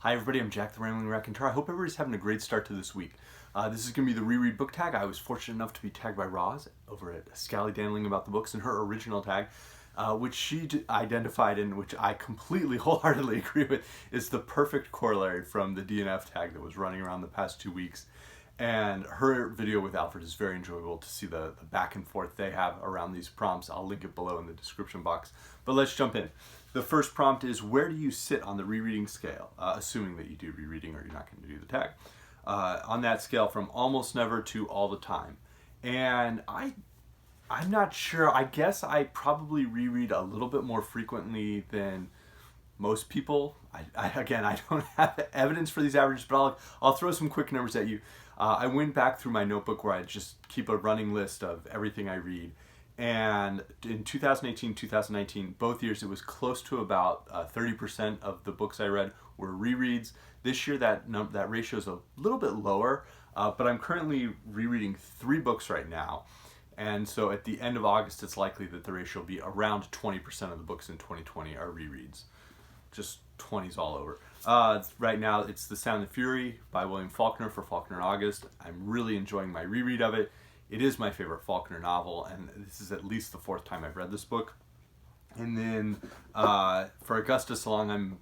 Hi everybody, I'm Jack the Rambling Raconteur. I hope everybody's having a great start to this week. This is going to be the Reread Book Tag. I was fortunate enough to be tagged by Roz over at Scally Dandling About the Books, and her original tag, which she identified and which I completely wholeheartedly agree with, is the perfect corollary from the DNF tag that was running around the past 2 weeks. And her video with Alfred is very enjoyable to see the back and forth they have around these prompts. I'll link it below in the description box. But let's jump in. The first prompt is, where do you sit on the rereading scale? Assuming that you do rereading or you're not going to do the tag. On that scale from almost never to all the time. And I'm not sure. I guess I probably reread a little bit more frequently than most people. Again, I don't have evidence for these averages, but I'll throw some quick numbers at you. I went back through my notebook where I just keep a running list of everything I read. And in 2018, 2019, both years, it was close to about 30% of the books I read were rereads. This year, that ratio is a little bit lower, but I'm currently rereading 3 books right now. And so at the end of August, it's likely that the ratio will be around 20% of the books in 2020 are rereads. Just 20s all over. Right now, it's The Sound and Fury by William Faulkner for Faulkner in August. I'm really enjoying my reread of it. It is my favorite Faulkner novel, and this is at least the 4th time I've read this book. And then for Augustus along, I'm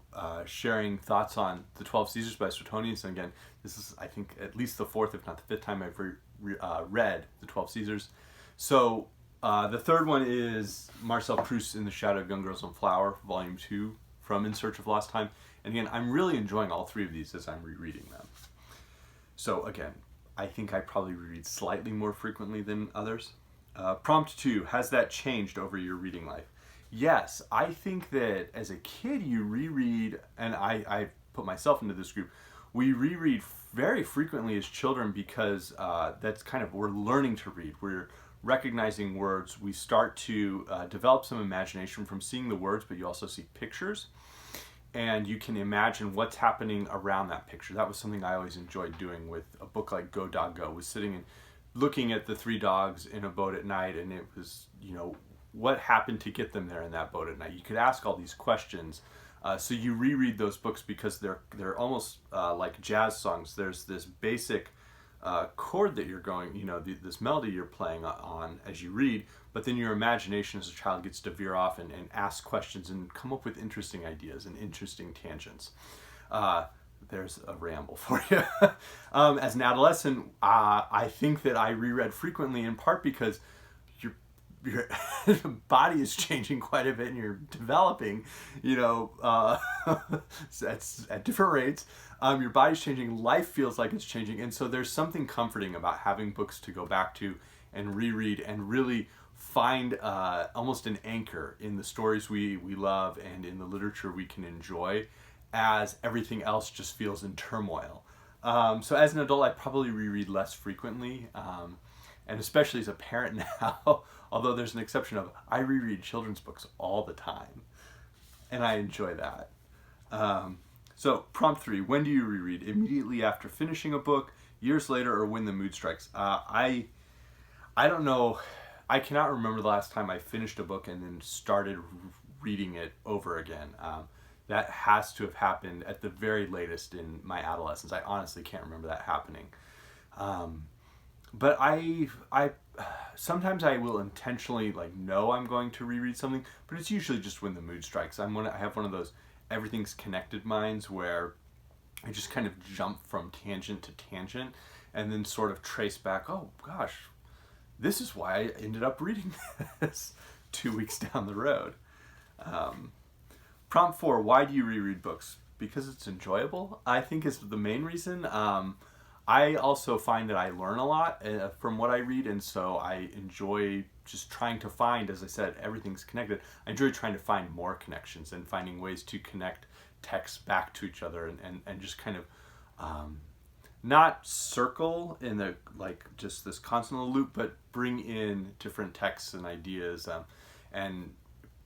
sharing thoughts on The 12 Caesars by Suetonius. And again, this is, I think, at least the 4th, if not the 5th time I've read The 12 Caesars. So the third one is Marcel Proust in the Shadow of Young Girls on Flower, Volume 2, from In Search of Lost Time. And again, I'm really enjoying all 3 of these as I'm rereading them. So again, I think I probably reread slightly more frequently than others. Prompt 2, has that changed over your reading life? Yes, I think that as a kid you reread, and I put myself into this group, we reread very frequently as children because that's kind of, we're learning to read. We're recognizing words. We start to develop some imagination from seeing the words, but you also see pictures. And you can imagine what's happening around that picture. That was something I always enjoyed doing with a book like Go Dog Go, was sitting and looking at the 3 dogs in a boat at night, and it was, what happened to get them there in that boat at night? You could ask all these questions. So you reread those books because they're almost like jazz songs. There's this basic chord that you're going, this melody you're playing on as you read, but then your imagination as a child gets to veer off and ask questions and come up with interesting ideas and interesting tangents. There's a ramble for you. As an adolescent, I think that I reread frequently, in part because your body is changing quite a bit and you're developing, at different rates. Your body's changing, life feels like it's changing, and so there's something comforting about having books to go back to and reread and really find almost an anchor in the stories we love and in the literature we can enjoy, as everything else just feels in turmoil. So as an adult, I probably reread less frequently, and especially as a parent now, although there's an exception of, I reread children's books all the time, and I enjoy that. So prompt 3, when do you reread? Immediately after finishing a book, years later, or when the mood strikes? I don't know. I cannot remember the last time I finished a book and then started reading it over again. That has to have happened at the very latest in my adolescence. I honestly can't remember that happening. But I sometimes I will intentionally know I'm going to reread something, but it's usually just when the mood strikes. I have one of those everything's connected minds where I just kind of jump from tangent to tangent and then sort of trace back, oh gosh, this is why I ended up reading this 2 weeks down the road. Prompt 4, why do you reread books? Because it's enjoyable, I think, is the main reason. I also find that I learn a lot from what I read, and so I enjoy just trying to find, as I said, everything's connected. I enjoy trying to find more connections and finding ways to connect texts back to each other and just kind of not circle in the just this constant loop, but bring in different texts and ideas and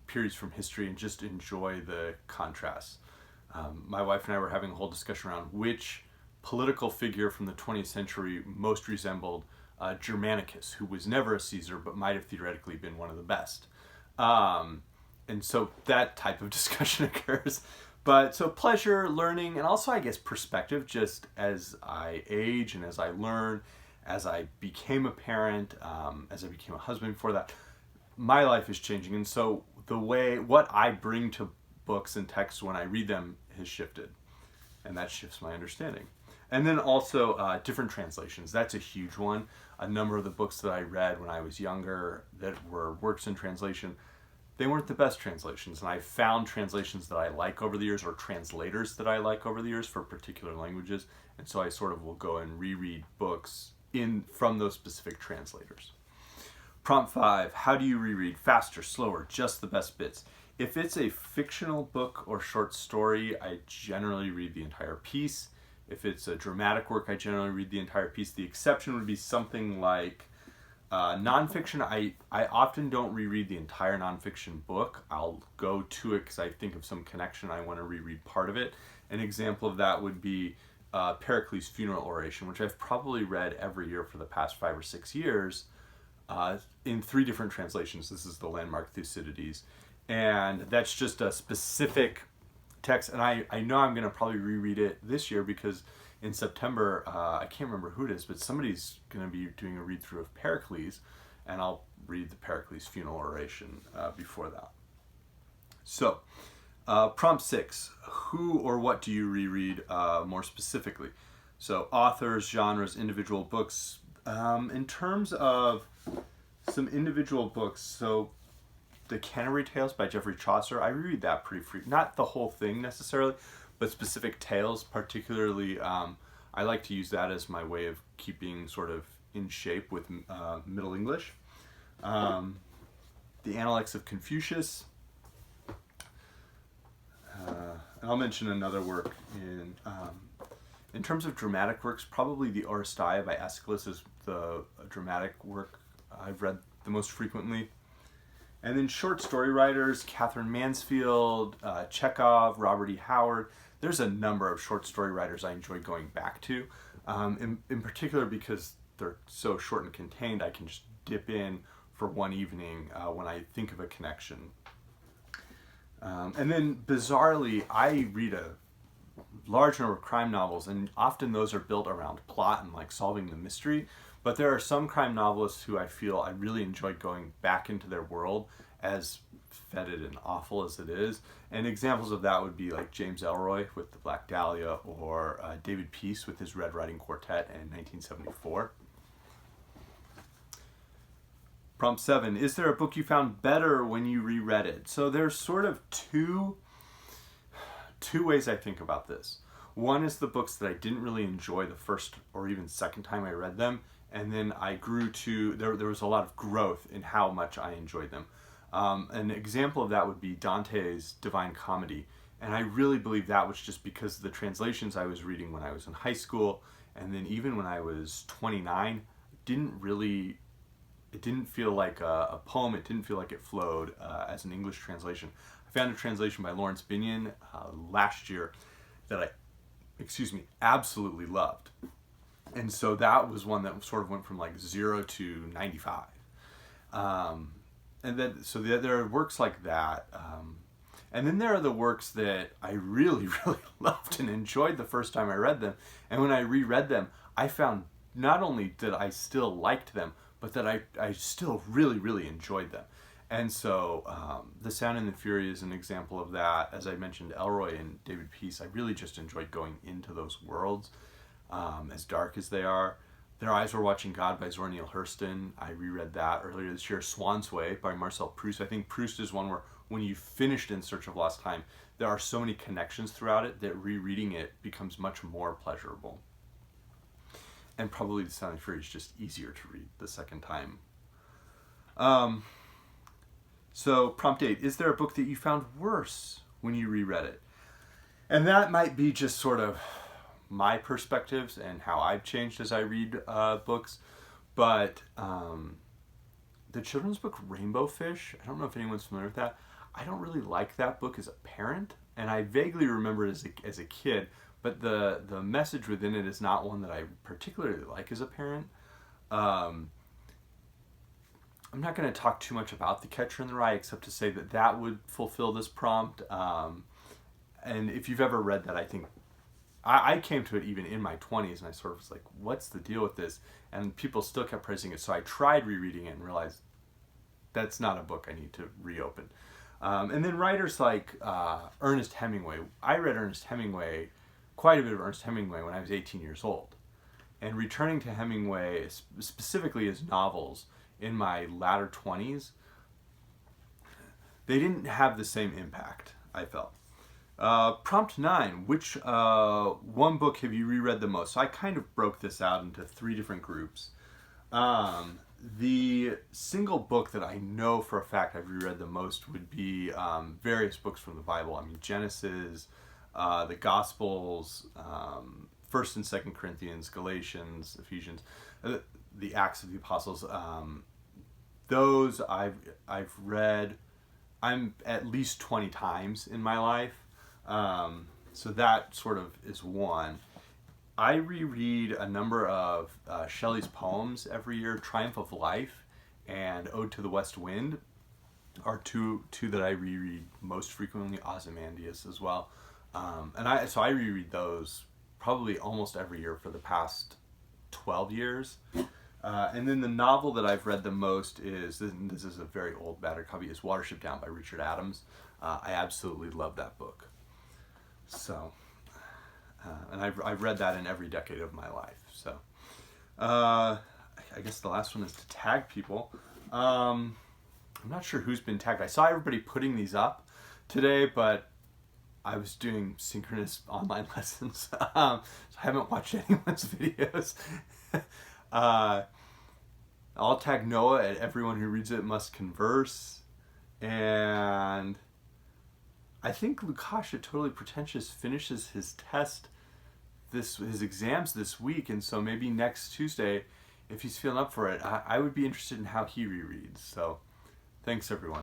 periods from history and just enjoy the contrasts. My wife and I were having a whole discussion around which political figure from the 20th century most resembled Germanicus, who was never a Caesar but might have theoretically been one of the best. And so that type of discussion occurs. But so pleasure, learning, and also I guess perspective, just as I age and as I learn, as I became a parent, as I became a husband before that, my life is changing. And so what I bring to books and texts when I read them has shifted. And that shifts my understanding. And then also different translations. That's a huge one. A number of the books that I read when I was younger that were works in translation, they weren't the best translations. And I found translations that I like over the years, or translators that I like over the years for particular languages. And so I sort of will go and reread books from those specific translators. Prompt 5, how do you reread? Faster, slower, just the best bits. If it's a fictional book or short story, I generally read the entire piece. If it's a dramatic work, I generally read the entire piece. The exception would be something like nonfiction. I often don't reread the entire nonfiction book. I'll go to it because I think of some connection. I want to reread part of it. An example of that would be Pericles' funeral oration, which I've probably read every year for the past 5 or 6 years in 3 different translations. This is the landmark Thucydides. And that's just a specific text, and I know I'm going to probably reread it this year because in September, I can't remember who it is, but somebody's going to be doing a read-through of Pericles, and I'll read the Pericles funeral oration before that. So, prompt 6, who or what do you reread more specifically? So, authors, genres, individual books. In terms of some individual books, so the Canterbury Tales by Geoffrey Chaucer, I reread that pretty frequently. Not the whole thing necessarily, but specific tales. Particularly, I like to use that as my way of keeping sort of in shape with Middle English. The Analects of Confucius. And I'll mention another work in terms of dramatic works, probably the Oresteia by Aeschylus is the dramatic work I've read the most frequently. And then short story writers, Catherine Mansfield, Chekhov, Robert E. Howard. There's a number of short story writers I enjoy going back to. In particular because they're so short and contained, I can just dip in for one evening when I think of a connection. And then bizarrely, I read a large number of crime novels, and often those are built around plot and like solving the mystery. But there are some crime novelists who I feel I really enjoy going back into their world, as fetid and awful as it is. And examples of that would be like James Ellroy with The Black Dahlia, or David Peace with his Red Riding Quartet in 1974. Prompt 7, is there a book you found better when you reread it? So there's sort of two ways I think about this. One is the books that I didn't really enjoy the first or even second time I read them, and then I grew to, there was a lot of growth in how much I enjoyed them. An example of that would be Dante's Divine Comedy, and I really believe that was just because of the translations I was reading when I was in high school, and then even when I was 29, it didn't feel like a poem, it didn't feel like it flowed as an English translation. I found a translation by Lawrence Binion last year that I absolutely loved. And so that was one that sort of went from like 0 to 95. And then, so there are works like that. And then there are the works that I really, really loved and enjoyed the first time I read them. And when I reread them, I found not only that I still liked them, but that I still really, really enjoyed them. And so The Sound and the Fury is an example of that. As I mentioned, Ellroy and David Peace, I really just enjoyed going into those worlds, as dark as they are. Their Eyes Were Watching God by Zora Neale Hurston. I reread that earlier this year. Swan's Way by Marcel Proust. I think Proust is one where when you finished In Search of Lost Time, there are so many connections throughout it that rereading it becomes much more pleasurable. And probably The Sound and the Fury is just easier to read the second time. So, prompt 8, is there a book that you found worse when you reread it? And that might be just sort of my perspectives and how I've changed as I read books. But the children's book Rainbow Fish, I don't know if anyone's familiar with that. I don't really like that book as a parent, and I vaguely remember it as a kid, but the message within it is not one that I particularly like as a parent. I'm not going to talk too much about The Catcher in the Rye, except to say that would fulfill this prompt. and if you've ever read that, I think I came to it even in my 20s, and I sort of was like, what's the deal with this? And people still kept praising it, so I tried rereading it and realized that's not a book I need to reopen. And then writers like Ernest Hemingway. I read quite a bit of Ernest Hemingway when I was 18 years old. And returning to Hemingway, specifically his novels, in my latter 20s, they didn't have the same impact, I felt. Prompt 9, which one book have you reread the most? So I kind of broke this out into 3 different groups. The single book that I know for a fact I've reread the most would be various books from the Bible. I mean, Genesis, the Gospels, 1st and 2nd Corinthians, Galatians, Ephesians, the Acts of the Apostles. Those I've read at least 20 times in my life. So that sort of is one. I reread a number of Shelley's poems every year. Triumph of Life and Ode to the West Wind are two that I reread most frequently. Ozymandias as well. And I reread those probably almost every year for the past 12 years. And then the novel that I've read the most is, this is a very old battered copy, is Watership Down by Richard Adams. I absolutely love that book. So, and I've read that in every decade of my life. So, I guess the last one is to tag people. I'm not sure who's been tagged. I saw everybody putting these up today, but I was doing synchronous online lessons, so I haven't watched anyone's videos. I'll tag Noah at Everyone Who Reads It Must Converse, and I think Lukash at Totally Pretentious finishes his his exams this week, and so maybe next Tuesday, if he's feeling up for it, I would be interested in how he rereads. So, thanks everyone.